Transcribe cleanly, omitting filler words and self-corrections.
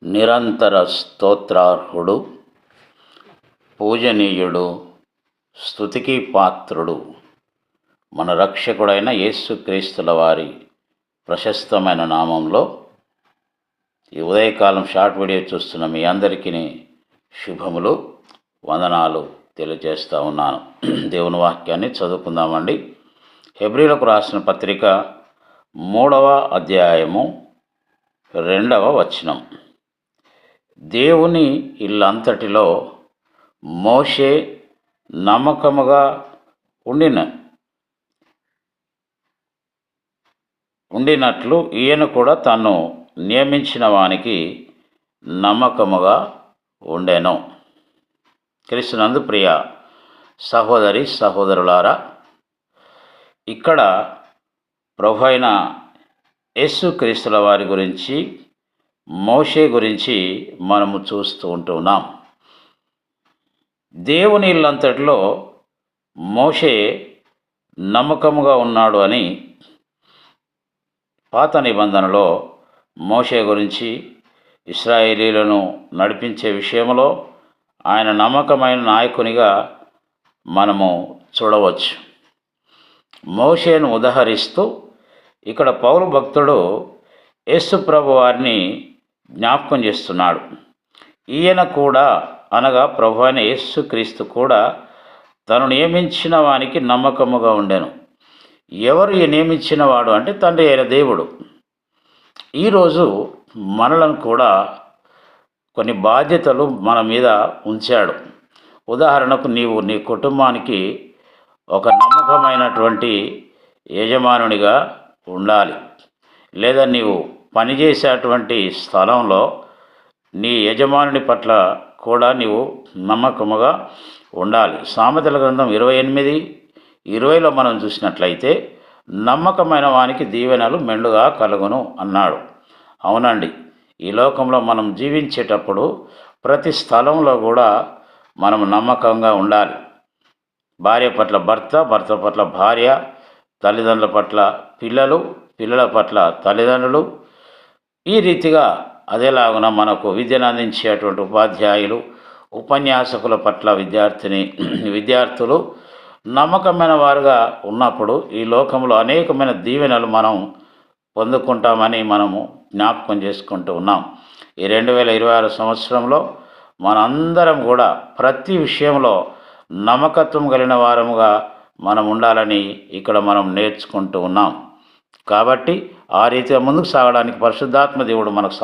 నిరంతర స్తోత్రార్హుడు, పూజనీయుడు, స్తుతికి పాత్రుడు, మన రక్షకుడైన యేసుక్రీస్తుల వారి ప్రశస్తమైన నామంలో ఈ ఉదయకాలం షార్ట్ వీడియో చూస్తున్న మీ అందరికీ శుభములు, వందనాలు తెలియజేస్తూ ఉన్నాను. దేవుని వాక్యాన్ని చదువుకుందామండి. హెబ్రీలకు రాసిన పత్రిక 3వ అధ్యాయము 2వ వచనం. దేవుని ఇల్లంతటిలో మోషే నమ్మకముగా ఉండినట్లు ఈయన కూడా తను నియమించిన వానికి నమ్మకముగా ఉండెను. క్రీస్తునందు ప్రియ సహోదరి సహోదరులారా, ఇక్కడ ప్రభు అయిన యేసుక్రీస్తుల వారి గురించి, మోషే గురించి మనము చూస్తూ ఉంటున్నాం. దేవుని ఇల్లంతటిలో మోషే నమ్మకముగా ఉన్నాడు అని పాత నిబంధనలో మోషే గురించి, ఇశ్రాయేలీలను నడిపించే విషయంలో ఆయన నమ్మకమైన నాయకునిగా మనము చూడవచ్చు. మోషేను ఉదహరిస్తూ ఇక్కడ పౌలు భక్తుడు యేసు ప్రభు వారిని జ్ఞాపకం చేస్తున్నాడు. ఈయన కూడా, అనగా ప్రభు అయిన యేసుక్రీస్తు కూడా తను నియమించిన వానికి నమ్మకముగా ఉండెను. ఎవరు ఈ నియమించిన వాడు అంటే తండ్రి అయిన దేవుడు. ఈరోజు మనలను కూడా కొన్ని బాధ్యతలు మన మీద ఉంచాడు. ఉదాహరణకు, నీవు నీ కుటుంబానికి ఒక నమ్మకమైనటువంటి యజమానునిగా ఉండాలి. లేదా నీవు పనిచేసేటువంటి స్థలంలో నీ యజమానుని పట్ల కూడా నీవు నమ్మకముగా ఉండాలి. సామెతల గ్రంథం 28:20లో మనం చూసినట్లయితే, నమ్మకమైన వానికి దీవెనలు మెండుగా కలుగును అన్నాడు. అవునండి, ఈ లోకంలో మనం జీవించేటప్పుడు ప్రతి స్థలంలో కూడా మనం నమ్మకంగా ఉండాలి. భార్య పట్ల భర్త, భర్త పట్ల భార్య, తల్లిదండ్రుల పట్ల పిల్లలు, పిల్లల పట్ల తల్లిదండ్రులు, ఈ రీతిగా అదేలాగున మనకు విద్యను అందించేటువంటి ఉపాధ్యాయులు, ఉపన్యాసకుల పట్ల విద్యార్థులు నమ్మకమైన వారుగా ఉన్నప్పుడు ఈ లోకంలో అనేకమైన దీవెనలు మనం పొందుకుంటామని మనము జ్ఞాపకం చేసుకుంటూ ఉన్నాం. ఈ 2026 సంవత్సరంలో మనందరం కూడా ప్రతి విషయంలో నమ్మకత్వం కలిగిన వారముగా మనం ఉండాలని ఇక్కడ మనం నేర్చుకుంటూ ఉన్నాం. కాబట్టి ఆ రీతిగా ముందుకు సాగడానికి పరిశుద్ధాత్మ దేవుడు మనకు